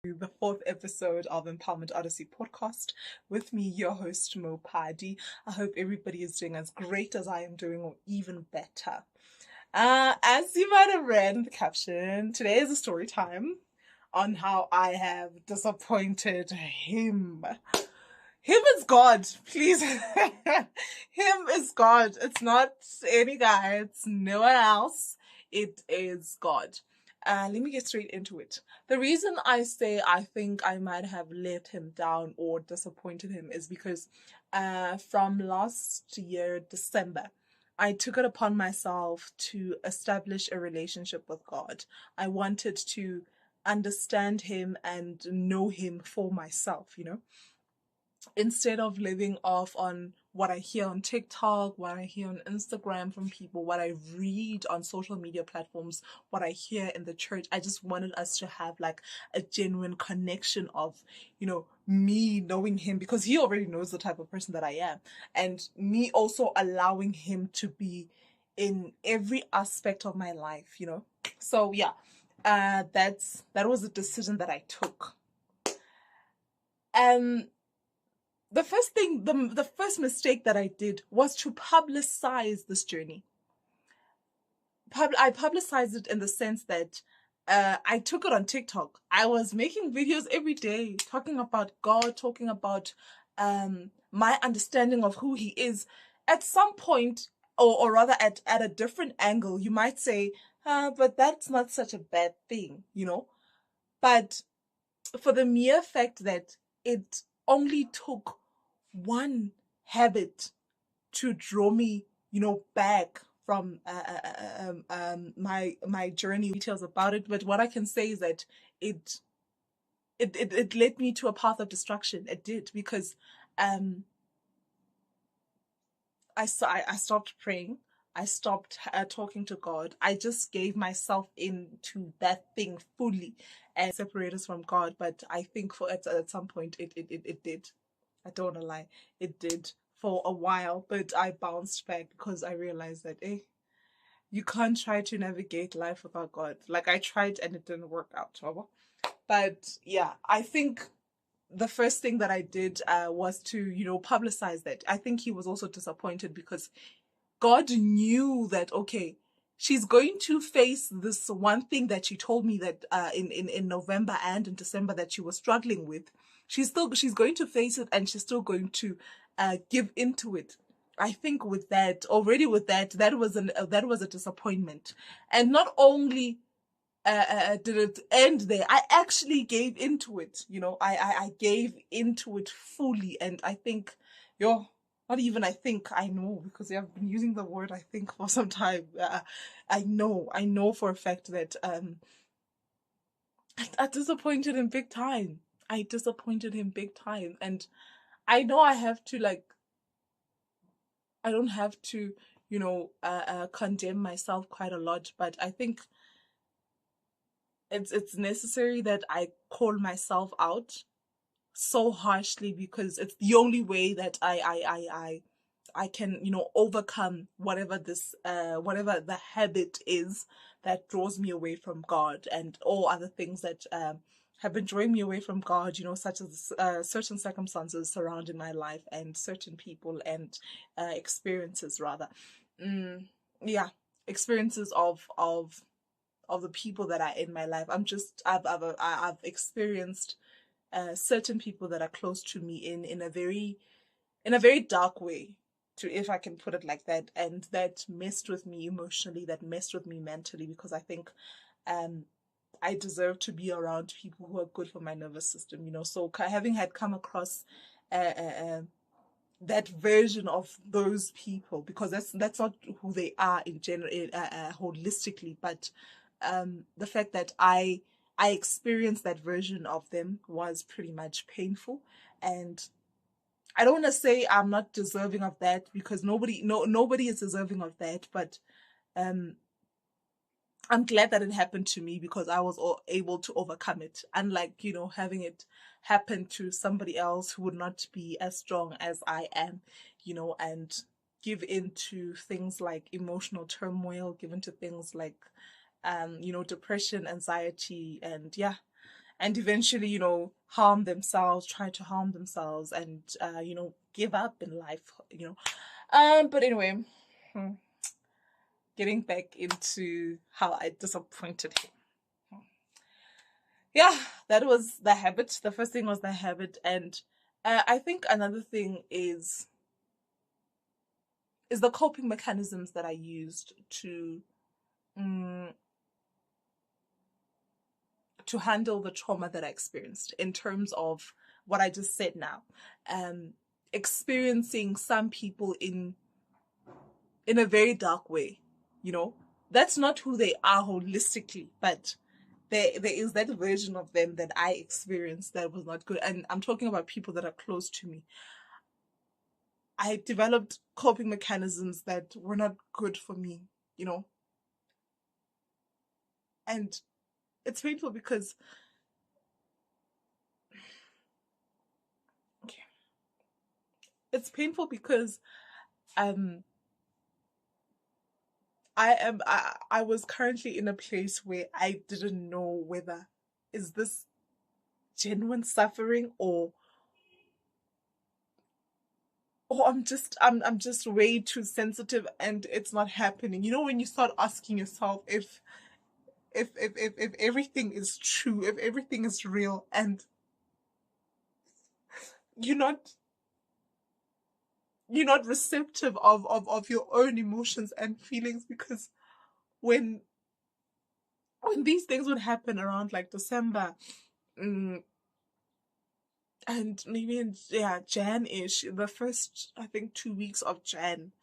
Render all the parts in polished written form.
The fourth episode of Empowerment Odyssey podcast with me, your host Mo Padi. I hope everybody is doing as great as I am doing, or even better. As you might have read in the caption, today is a story time on how I have disappointed him. Him is God, please. Him is God. It's not any guy. It's no one else. It is God. Let me get straight into it. The reason I say I think I might have let him down or disappointed him is because from last year, December, I took it upon myself to establish a relationship with God. I wanted to understand him and know him for myself, instead of living off on what I hear on TikTok, what I hear on Instagram from people, what I read on social media platforms, what I hear in the church. I just wanted us to have like a genuine connection of, me knowing him, because he already knows the type of person that I am, and me also allowing him to be in every aspect of my life. So yeah, that was a decision that I took. And the first mistake that I did was to publicize this journey. I publicized it in the sense that I took it on TikTok. I was making videos every day talking about God, talking about my understanding of who He is. At some point, or rather at a different angle, you might say, but that's not such a bad thing. But for the mere fact that it only took one habit to draw me, back from my journey, details about it. But what I can say is that it led me to a path of destruction. It did, because I stopped praying. I stopped talking to God. I just gave myself into that thing fully and separated us from God. But I think at some point it did. I don't want to lie. It did for a while, but I bounced back because I realized that, you can't try to navigate life without God. Like, I tried and it didn't work out. But yeah, I think the first thing that I did was to, publicize that. I think he was also disappointed because God knew that, okay, she's going to face this one thing that she told me that in November and in December that she was struggling with. She's going to face it, and she's still going to give into it. I think with that, that was a disappointment. And not only did it end there, I actually gave into it. I gave into it fully. And I think, not even I think, I know, because I've been using the word I think for some time. I know for a fact that I disappointed him big time. I disappointed him big time. And I know I don't have to, condemn myself quite a lot, but I think it's necessary that I call myself out so harshly, because it's the only way that I can, overcome whatever whatever the habit is that draws me away from God, and all other things that have been drawing me away from God, such as certain circumstances surrounding my life, and certain people and experiences, rather. Yeah, experiences of the people that are in my life. I've experienced certain people that are close to me in a very dark way, to if I can put it like that, and that messed with me emotionally, that messed with me mentally, because I think I deserve to be around people who are good for my nervous system. So having had come across that version of those people, because that's not who they are in general, holistically, but the fact that I experienced that version of them was pretty much painful. And I don't want to say I'm not deserving of that, because nobody is deserving of that, but um I'm glad that it happened to me, because I was able to overcome it. Unlike, having it happen to somebody else who would not be as strong as I am, and give in to things like emotional turmoil, give into things like, depression, anxiety, and yeah. and eventually, harm themselves, try to harm themselves, and give up in life. But anyway, hmm, getting back into how I disappointed him. Yeah, that was the habit. The first thing was the habit, and I think another thing is the coping mechanisms that I used um, to handle the trauma that I experienced, in terms of what I just said now. Um, Experiencing some people in a very dark way, you know. That's not who they are holistically, but there is that version of them that I experienced that was not good. And I'm talking about people that are close to me. I developed coping mechanisms that were not good for me, you know. And it's painful because, okay, it's painful because um I was currently in a place where I didn't know whether is this genuine suffering, or I'm just way too sensitive and it's not happening. You know, when you start asking yourself if everything is true, if everything is real, and you're not you're not receptive of your own emotions and feelings, because when these things would happen around like December, mm, and maybe in, yeah, Jan-ish, the first, I think, 2 weeks of Jan,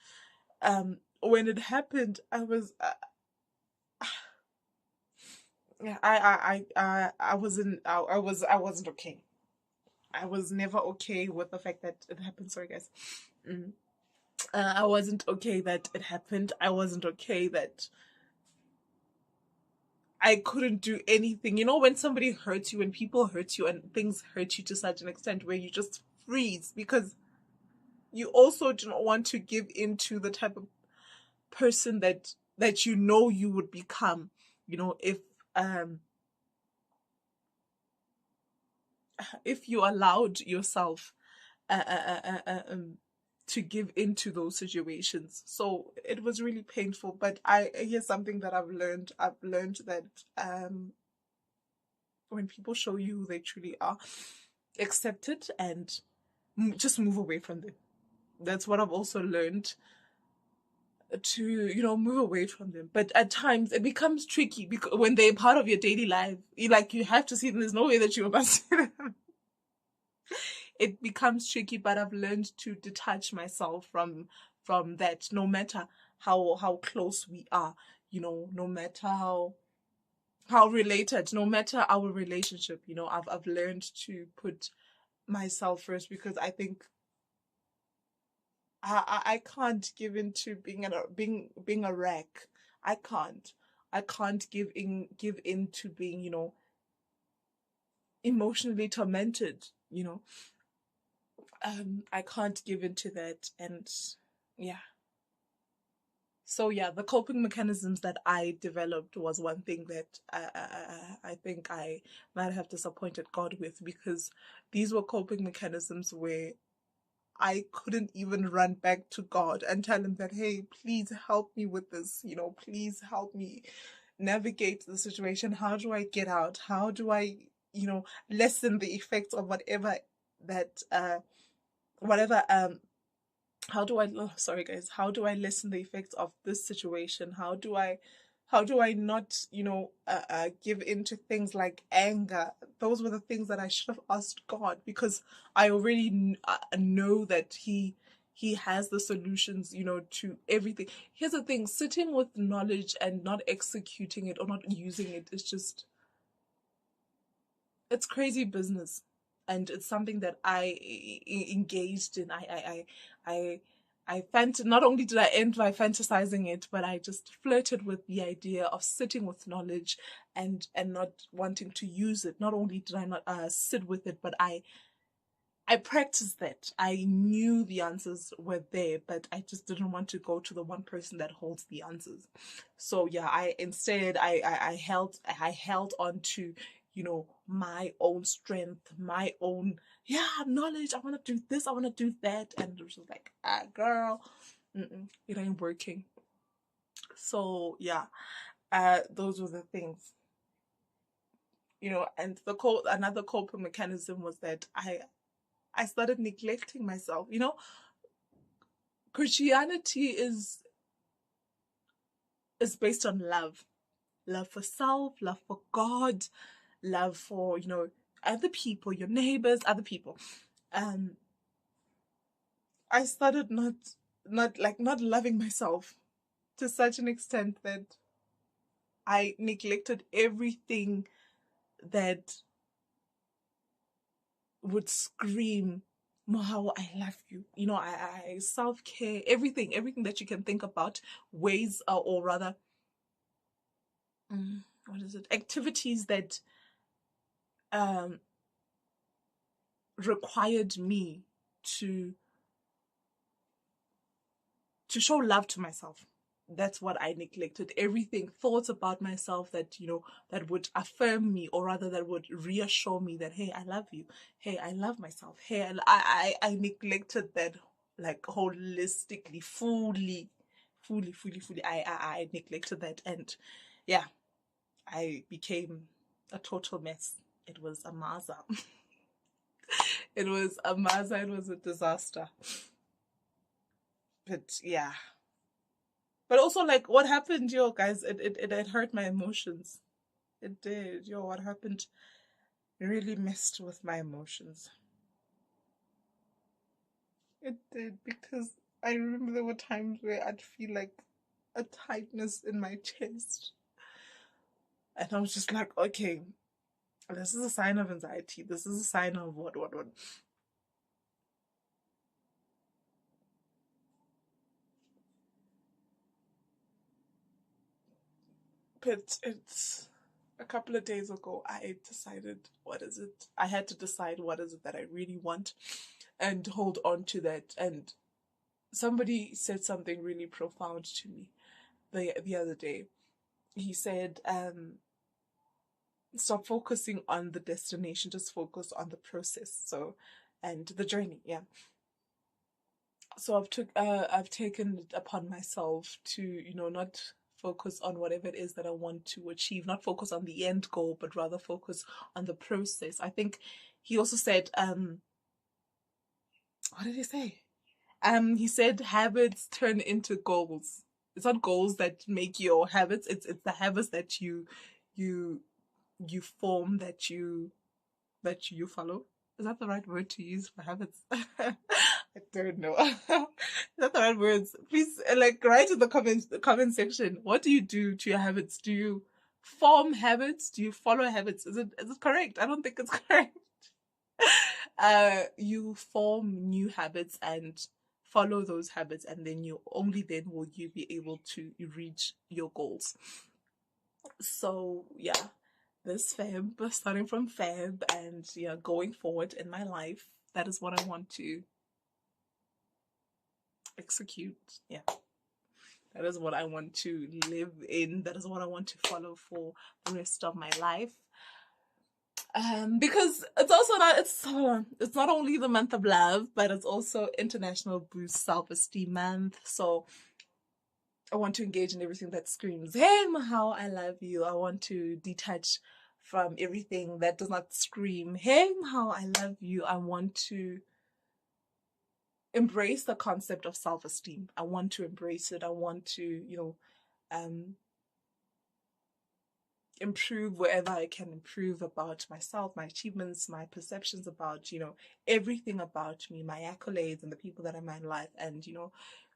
when it happened, I was yeah, I wasn't I wasn't okay. I was never okay with the fact that it happened. Sorry, guys. Mm. I wasn't okay that it happened. I wasn't okay that I couldn't do anything. You know, when somebody hurts you, when people hurt you, and things hurt you to such an extent where you just freeze, because you also do not want to give in to the type of person that you would become. You know, um if you allowed yourself to give into those situations. So it was really painful. But here's something that I've learned. I've learned that when people show you who they truly are, accept it and just move away from them. That's what I've also learned, to move away from them. But at times it becomes tricky, because when they're part of your daily life, you have to see them. There's no way that you must see them. It becomes tricky, but I've learned to detach myself from that, no matter how close we are, no matter how related, no matter our relationship. I've learned to put myself first, because I think I can't give into being a wreck. I can't. I can't give in to being, emotionally tormented, I can't give into that. And yeah. So yeah, the coping mechanisms that I developed was one thing that I think I might have disappointed God with, because these were coping mechanisms where I couldn't even run back to God and tell him that, hey, please help me with this, please help me navigate the situation. How do I get out? How do I, lessen the effects of whatever that whatever how do I, oh, sorry guys, how do I lessen the effects of this situation? How do I not, give into things like anger? Those were the things that I should have asked God, because I already know that he has the solutions, to everything. Here's the thing: sitting with knowledge and not executing it or not using it is just, it's crazy business. And it's something that I engaged in. Not only did I end by fantasizing it, but I just flirted with the idea of sitting with knowledge and not wanting to use it. Not only did I not sit with it, but I practiced that. I knew the answers were there, but I just didn't want to go to the one person that holds the answers. So yeah, I instead I held on to, my own strength, my own, knowledge. I want to do this, I want to do that. And it was just like, girl, it ain't working. So, yeah, those were the things, and another coping mechanism was that I started neglecting myself. Christianity is based on love for self, love for God, love for other people, your neighbors, other people. I started not loving myself to such an extent that I neglected everything that would scream, Mohau, I love you. I self-care, everything that you can think about, ways, or rather, what is it? Activities that required me to show love to myself. That's what I neglected. Everything, thoughts about myself that, that would affirm me, or rather that would reassure me that, hey, I love you. Hey, I love myself. Hey, I neglected that, like, holistically, fully. I neglected that. And yeah, I became a total mess. It was a maza. It was a maza. It was a disaster. But yeah. But also, like, what happened, guys, it hurt my emotions. It did. What happened really messed with my emotions. It did, because I remember there were times where I'd feel like a tightness in my chest. And I was just like, okay, this is a sign of anxiety. This is a sign of what. But it's a couple of days ago, I decided, what is it? I had to decide what is it that I really want and hold on to that. And somebody said something really profound to me the other day. He said, stop focusing on the destination, just focus on the process. So, and the journey, yeah. So I've taken it upon myself to, not focus on whatever it is that I want to achieve, not focus on the end goal, but rather focus on the process. I think he also said, what did he say? He said habits turn into goals. It's not goals that make your habits. It's the habits that you form, that you follow. Is that the right word to use for habits? I don't know. Is that the right words? Please, write in the comment section. What do you do to your habits? Do you form habits? Do you follow habits? Is it correct? I don't think it's correct. You form new habits and follow those habits, and then only then will you be able to reach your goals. So yeah, this Feb, starting from Feb, and going forward in my life, that is what I want to execute. Yeah, that is what I want to live in. That is what I want to follow for the rest of my life. Because it's not only the month of love, but it's also International Boost Self-Esteem Month. So I want to engage in everything that screams, hey, Mohau, I love you. I want to detach from everything that does not scream, hey, Mohau, I love you. I want to embrace the concept of self-esteem. I want to embrace it. I want to, improve wherever I can improve about myself, my achievements, my perceptions about, everything about me, my accolades and the people that are in my life, and,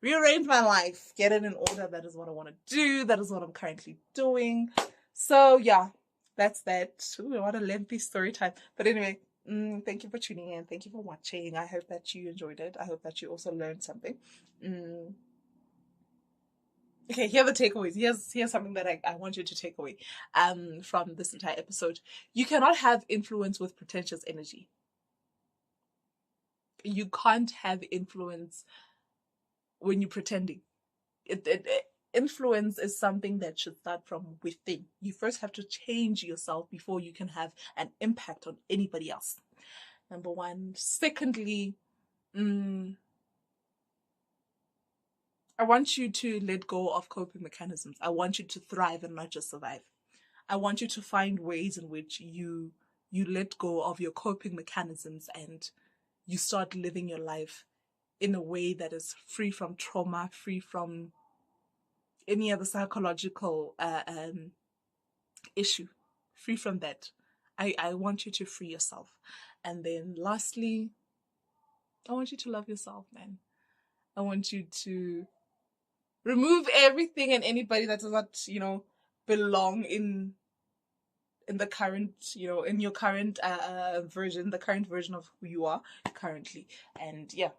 rearrange my life, get it in order. That is what I want to do. That is what I'm currently doing. So yeah, that's that. Ooh, what a lengthy story time. But anyway, thank you for tuning in. Thank you for watching. I hope that you enjoyed it. I hope that you also learned something. Okay, here are the takeaways. Here's something that I want you to take away from this entire episode. You cannot have influence with pretentious energy. You can't have influence when you're pretending. influence is something that should start from within. You first have to change yourself before you can have an impact on anybody else. Number one. Secondly, I want you to let go of coping mechanisms. I want you to thrive and not just survive. I want you to find ways in which you let go of your coping mechanisms and you start living your life in a way that is free from trauma, free from any other psychological issue, free from that. I want you to free yourself. And then lastly, I want you to love yourself, man. I want you to remove everything and anybody that does not, belong in the current, in your current version, the current version of who you are currently. And yeah,